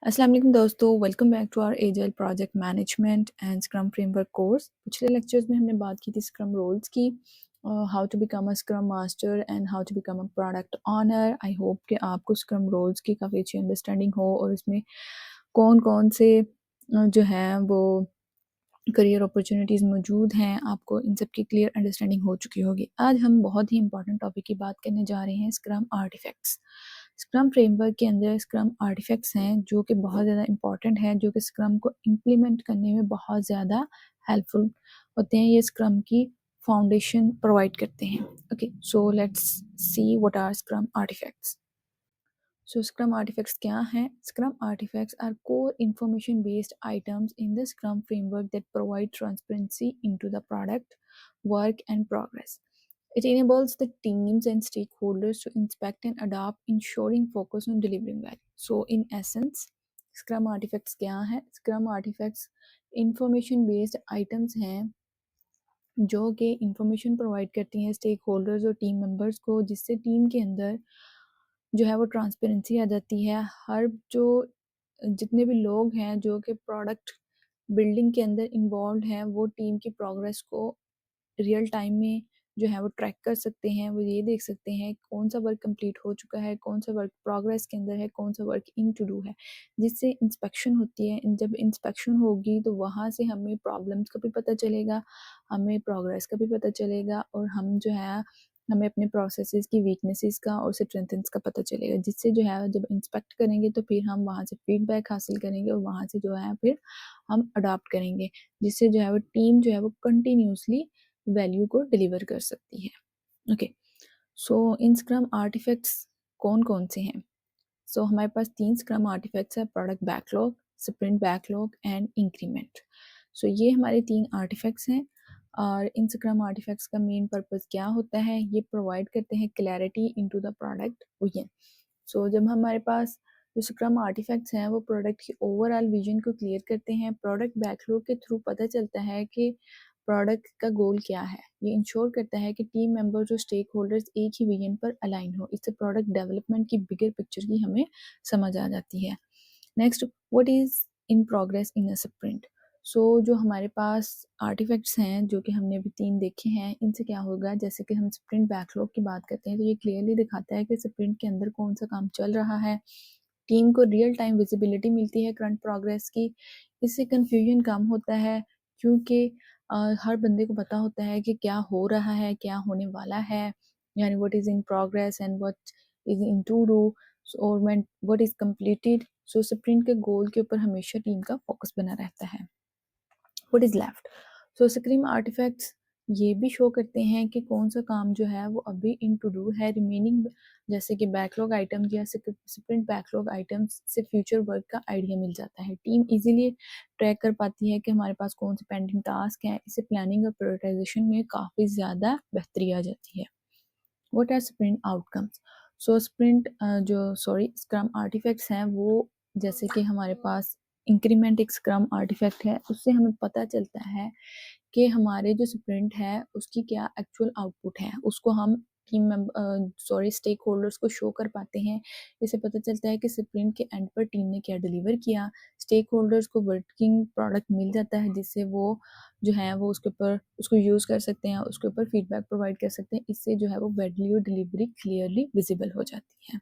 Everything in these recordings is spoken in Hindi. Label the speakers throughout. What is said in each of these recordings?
Speaker 1: अस्सलाम वालेकुम दोस्तों, welcome back to our agile project management and scrum framework course. पिछले लेक्चर्स में हमने बात की थी स्क्रम रोल्स की, how to become a scrum master and how to become a product owner. I hope कि आपको स्क्रम रोल्स की काफ़ी अच्छी अंडरस्टैंडिंग हो और इसमें कौन कौन से जो हैं वो करियर अपॉर्चुनिटीज़ मौजूद हैं, आपको इन सब की क्लियर अंडरस्टैंडिंग हो चुकी होगी। आज हम बहुत ही इंपॉर्टेंट टॉपिक की बात करने जा रहे हैं, स्क्रम आर्टिफैक्ट्स। स्क्रम फ्रेमवर्क के अंदर स्क्रम आर्टिफैक्ट्स हैं जो कि बहुत ज़्यादा इंपॉर्टेंट है, जो कि स्क्रम को इम्प्लीमेंट करने में बहुत ज़्यादा हेल्पफुल होते हैं। ये स्क्रम की फाउंडेशन प्रोवाइड करते हैं। Okay, so let's see what are scrum artifacts. So Scrum artifacts क्या हैं? Scrum artifacts are core information based items in the Scrum framework that provide transparency into the product, work and progress. It enables the teams and stakeholders to inspect and adapt, ensuring focus on delivering value. So in essence, Scrum artifacts क्या हैं? Scrum artifacts information based items हैं जो कि इंफॉर्मेशन प्रोवाइड करती हैं स्टेक होल्डर्स और टीम मेंबर्स को, जिससे टीम के अंदर जो है वो ट्रांसपेरेंसी आ जाती है। हर जो जितने भी लोग हैं जो कि प्रोडक्ट बिल्डिंग के अंदर इन्वॉल्व हैं, वो टीम की प्रोग्रेस को रियल टाइम में जो है वो ट्रैक कर सकते हैं। वो ये देख सकते हैं कौन सा वर्क कंप्लीट हो चुका है, कौन सा वर्क प्रोग्रेस के अंदर है, कौन सा वर्क इन टू डू है, जिससे इंस्पेक्शन होती है। जब इंस्पेक्शन होगी तो वहाँ से हमें प्रॉब्लम्स का भी पता चलेगा, हमें प्रोग्रेस का भी पता चलेगा और हम जो है हमें अपने प्रोसेसेस की वीकनेसेस का और स्ट्रेंथ्स का पता चलेगा, जिससे जो है जब इंस्पेक्ट करेंगे तो फिर हम वहाँ से फीडबैक हासिल करेंगे और वहाँ से जो है फिर हम अडॉप्ट करेंगे, जिससे जो है वो टीम जो है वो कंटिन्यूसली वैल्यू को डिलीवर कर सकती है। ओके, सो इन स्क्रम आर्टिफैक्ट्स कौन कौन से हैं? सो हमारे पास 3 स्क्रम आर्टिफैक्ट्स है, product backlog, sprint backlog and increment. So ये हमारे 3 आर्टिफैक्ट्स हैं और इन स्क्रम आर्टिफैक्ट्स का मेन पर्पस क्या होता है? ये प्रोवाइड करते हैं clarity into the product vision. So जब हमारे पास जो स्क्रम आर्टिफैक्ट्स हैं वो प्रोडक्ट की ओवरऑल विजन को क्लियर करते हैं। प्रोडक्ट बैकलॉग के थ्रू पता चलता है कि प्रोडक्ट का गोल क्या है। ये इंश्योर करता है कि टीम मेंबर्स और स्टेक होल्डर्स एक ही विजन पर अलाइन हो। इससे प्रोडक्ट डेवलपमेंट की बिगर पिक्चर की हमें समझ आ जाती है। Next, what is in progress in a sprint. So जो हमारे पास आर्टिफैक्ट्स हैं जो कि हमने अभी 3 देखे हैं, इनसे क्या होगा, जैसे कि हम स्प्रिंट बैकलॉग की बात करते हैं तो ये क्लियरली दिखाता है कि स्प्रिंट के अंदर कौन सा काम चल रहा है। टीम को रियल टाइम विजिबिलिटी मिलती है करंट प्रोग्रेस की। इससे कन्फ्यूजन कम होता है क्योंकि हर बंदे को पता होता है कि क्या हो रहा है, क्या होने वाला है, यानी what is in progress and what is in to do और when what is completed. So sprint के गोल के ऊपर हमेशा टीम का फोकस बना रहता है। What is left. So scrum artifacts ये भी शो करते हैं कि कौन सा काम जो है वो अभी इन टू डू है। रिमेनिंग जैसे कि बैकलॉग आइटम्स या स्प्रिंट बैकलॉग आइटम्स से फ्यूचर वर्क का आइडिया मिल जाता है। टीम इजीली ट्रैक कर पाती है कि हमारे पास कौन से पेंडिंग टास्क हैं। इससे प्लानिंग और प्रायोरिटाइजेशन में काफ़ी ज़्यादा बेहतरी आ जाती है। What are sprint outcomes. So sprint जो सॉरी स्क्रम आर्टिफैक्ट्स हैं वो, जैसे कि हमारे पास इंक्रीमेंट एक स्क्रम आर्टिफैक्ट है, उससे हमें पता चलता है कि हमारे जो स्प्रिंट है उसकी क्या एक्चुअल आउटपुट है, उसको हम स्टेक होल्डर्स को शो कर पाते हैं। इससे पता चलता है कि स्प्रिंट के एंड पर टीम ने क्या डिलीवर किया। स्टेक होल्डर्स को वर्किंग प्रोडक्ट मिल जाता है, जिससे वो जो है वो उसके ऊपर उसको यूज़ कर सकते हैं, उसके ऊपर फीडबैक प्रोवाइड कर सकते हैं। इससे जो है वो वैल्यू डिलीवरी क्लियरली विजिबल हो जाती है।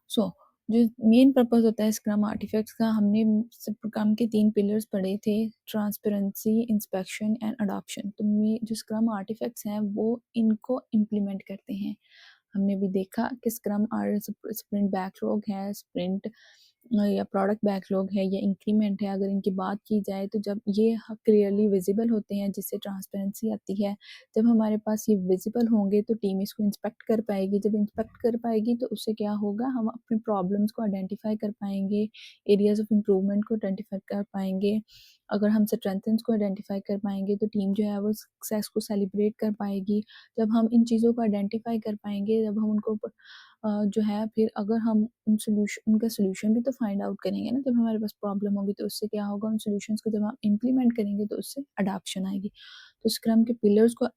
Speaker 1: सो जो मेन पर्पस होता है स्क्रम आर्टिफैक्ट्स का, हमने स्क्रम के 3 पिलर्स पढ़े थे, ट्रांसपेरेंसी, इंस्पेक्शन एंड अडॉप्शन। तो जो स्क्रम आर्टिफैक्ट्स हैं वो इनको इम्प्लीमेंट करते हैं। हमने भी देखा कि स्क्रम स्प्रिंट बैकलॉग है, स्प्रिंट या प्रोडक्ट बैकलॉग है या इंक्रीमेंट है, अगर इनकी बात की जाए तो जब ये क्लियरली विजिबल होते हैं जिससे ट्रांसपेरेंसी आती है। जब हमारे पास ये विजिबल होंगे तो टीम इसको इंस्पेक्ट कर पाएगी। जब इंस्पेक्ट कर पाएगी तो उससे क्या होगा, हम अपने प्रॉब्लम्स को आइडेंटिफाई कर पाएंगे, एरियाज ऑफ इम्प्रूवमेंट को आइडेंटिफाई कर पाएंगे। अगर हम स्ट्रेंथ्स को आइडेंटिफाई कर पाएंगे तो टीम जो है वो सक्सेस को सेलिब्रेट कर पाएगी। जब हम इन चीज़ों को आइडेंटिफाई कर पाएंगे, जब हम उनको जो है फिर अगर हम उनका सोल्यूशन भी तो फाइंड आउट करेंगे ना, जब हमारे पास प्रॉब्लम होगी तो उससे क्या होगा, उन सोल्यूशंस को जब हम इम्प्लीमेंट करेंगे तो उससे अडॉप्शन आएगी। तो स्क्रम के पिलर्स को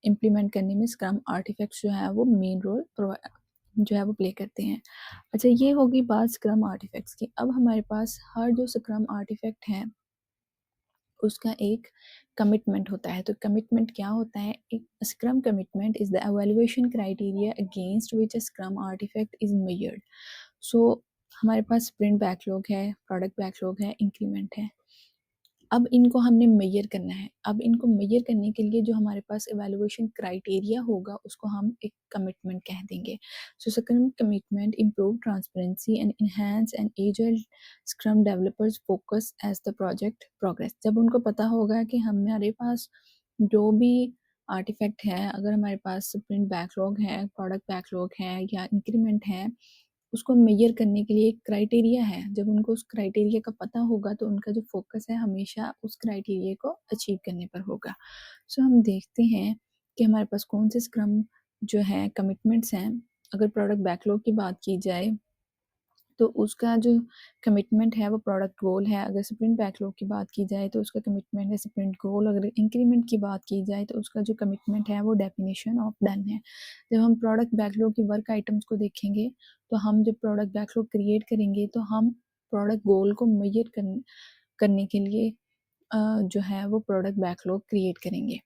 Speaker 1: इम्प्लीमेंट करने में स्क्रम आर्टिफैक्ट्स जो है वो मेन रोल जो है वो प्ले करते हैं। अच्छा, ये होगी बात स्क्रम आर्टिफैक्ट्स की। अब हमारे पास हर जो स्क्रम आर्टिफैक्ट है उसका एक कमिटमेंट होता है। तो कमिटमेंट क्या होता है? एक scrum commitment is the evaluation criteria against which a scrum artifact is measured. So हमारे पास स्प्रिंट बैकलॉग है, प्रोडक्ट बैकलॉग है, इंक्रीमेंट है। अब इनको हमने मेजर करना है। अब इनको मेजर करने के लिए जो हमारे पास एवेल्युएशन क्राइटेरिया होगा उसको हम एक कमिटमेंट कह देंगे। So second commitment improve transparency and enhance and agile scrum developers focus as the project progress. जब उनको पता होगा कि हमारे पास जो भी आर्टिफैक्ट है, अगर हमारे पास स्प्रिंट बैकलॉग है, प्रोडक्ट बैकलॉग है या इंक्रीमेंट है, उसको मेजर करने के लिए एक क्राइटेरिया है। जब उनको उस क्राइटेरिया का पता होगा तो उनका जो फोकस है हमेशा उस क्राइटेरिया को अचीव करने पर होगा। सो हम देखते हैं कि हमारे पास कौन से स्क्रम जो है कमिटमेंट्स हैं। अगर प्रोडक्ट बैकलॉग की बात की जाए तो उसका जो कमिटमेंट है वो प्रोडक्ट गोल है। अगर स्प्रिंट बैकलॉग की बात की जाए तो उसका कमिटमेंट है स्प्रिंट गोल। अगर इंक्रीमेंट की बात की जाए तो उसका जो कमिटमेंट है वो डेफिनेशन ऑफ डन है। जब हम प्रोडक्ट बैकलॉग की वर्क आइटम्स को देखेंगे तो हम जब प्रोडक्ट बैकलॉग क्रिएट करेंगे तो हम प्रोडक्ट गोल को मेजर करने के लिए जो है वो प्रोडक्ट बैकलॉग क्रिएट करेंगे।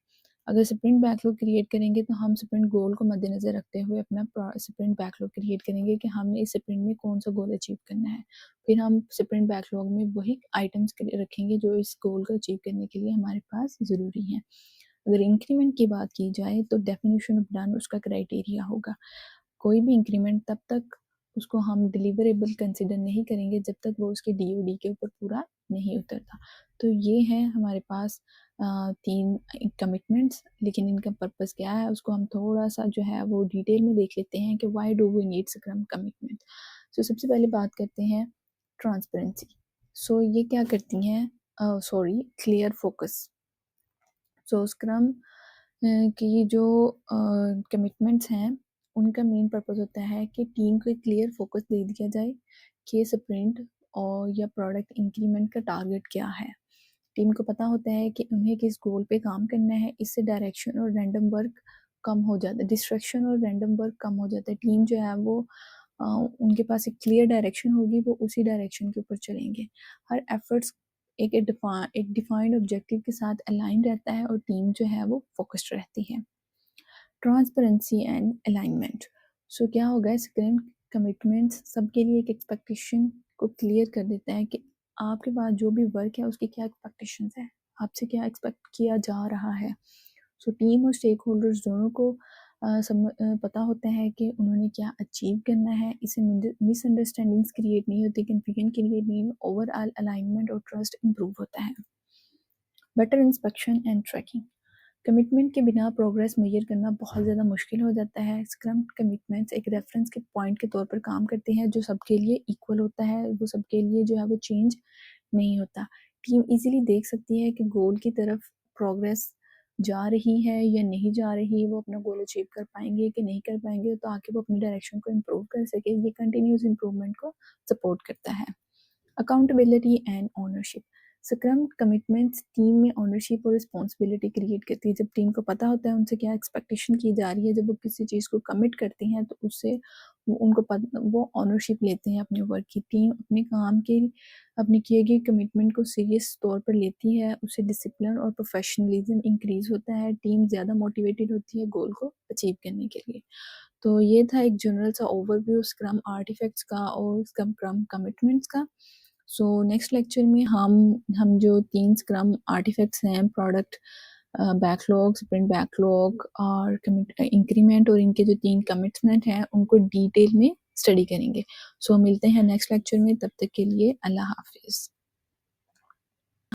Speaker 1: अगर स्प्रिंट बैकलॉग क्रिएट करेंगे तो हम स्प्रिंट गोल को मद्देनज़र रखते हुए अपना स्प्रिंट बैकलॉग क्रिएट करेंगे कि हमने इस स्प्रिंट में कौन सा गोल अचीव करना है। फिर हम स्प्रिंट बैकलॉग में वही आइटम्स रखेंगे जो इस गोल को अचीव करने के लिए हमारे पास ज़रूरी हैं। अगर इंक्रीमेंट की बात की जाए तो डेफिनेशन ऑफ डन उसका क्राइटेरिया होगा। कोई भी इंक्रीमेंट तब तक उसको हम डिलीवरेबल कंसिडर नहीं करेंगे जब तक वो उसके डीओडी के ऊपर पूरा नहीं उतरता। तो ये है हमारे पास 3 कमिटमेंट्स। लेकिन इनका पर्पस क्या है उसको हम थोड़ा सा जो है वो डिटेल में देख लेते हैं कि why do we need scrum commitment. So सबसे पहले बात करते हैं ट्रांसपेरेंसी। सो ये क्या करती हैं? Clear focus. सो स्क्रम की जो कमिटमेंट्स हैं उनका मेन पर्पस होता है कि टीम को एक क्लियर फोकस दे दिया जाए कि स्प्रिंट और या प्रोडक्ट इंक्रीमेंट का टारगेट क्या है। टीम को पता होता है कि उन्हें किस गोल पे काम करना है। इससे डायरेक्शन और रैंडम वर्क कम हो जाता है, डिस्ट्रैक्शन और रैंडम वर्क कम हो जाता है। टीम जो है वो उनके पास एक क्लियर डायरेक्शन होगी, वो उसी डायरेक्शन के ऊपर चलेंगे। हर एफर्ट्स एक डिफाइंड ऑब्जेक्टिव के साथ अलाइन रहता है और टीम जो है वो फोकस्ड रहती है। Transparency and alignment. सो क्या होगा, स्क्रम कमिटमेंट्स सबके लिए एक एक्सपेक्टेशन को क्लियर कर देता है कि आपके पास जो भी वर्क है उसकी क्या एक्सपेक्टेशंस है, आपसे क्या एक्सपेक्ट किया जा रहा है। सो टीम और स्टेक होल्डर्स दोनों को पता होता है कि उन्होंने क्या अचीव करना है। इससे मिसअंडरस्टैंडिंग्स क्रिएट नहीं होती, कन्फ्यूजन क्रिएट नहीं, ओवरऑल अलाइनमेंट और ट्रस्ट इंप्रूव होता है। Better inspection and tracking. Commitment के बिना प्रोग्रेस मेजर करना बहुत ज़्यादा मुश्किल हो जाता है। स्क्रम कमिटमेंट्स एक रेफरेंस के पॉइंट के तौर पर काम करते हैं जो सबके लिए इक्वल होता है, वो सबके लिए जो है वो चेंज नहीं होता। टीम इजीली देख सकती है कि गोल की तरफ प्रोग्रेस जा रही है या नहीं जा रही, वो अपना गोल अचीव कर पाएंगे कि नहीं कर पाएंगे, तो आके वो अपनी डायरेक्शन को इम्प्रूव कर सके। ये कंटिन्यूस इम्प्रूवमेंट को सपोर्ट करता है। Accountability and ownership. Scrum commitments team में ओनरशिप और रिस्पॉन्सिबिलिटी क्रिएट करती है। जब टीम को पता होता है उनसे क्या एक्सपेक्टेशन की जा रही है, जब वो किसी चीज़ को कमिट करते हैं तो उससे वो ओनरशिप लेते हैं अपने वर्क की। टीम अपने काम के अपने किए गए कमिटमेंट को सीरियस तौर पर लेती है, उससे डिसिप्लिन और प्रोफेशनलिज्म इंक्रीज होता है। टीम ज़्यादा मोटिवेटेड होती है गोल को अचीव करने के लिए। तो ये था एक जनरल सा ओवरव्यू स्क्रम आर्टिफैक्ट्स का और स्क्रम कमिटमेंट्स का। सो नेक्स्ट लेक्चर में हम जो 3 स्क्रम आर्टिफैक्ट्स हैं, प्रोडक्ट बैकलॉग, स्प्रिंट बैकलॉग और इंक्रीमेंट और इनके जो 3 कमिटमेंट हैं उनको डिटेल में स्टडी करेंगे। सो मिलते हैं नेक्स्ट लेक्चर में, तब तक के लिए अल्लाह हाफिज़।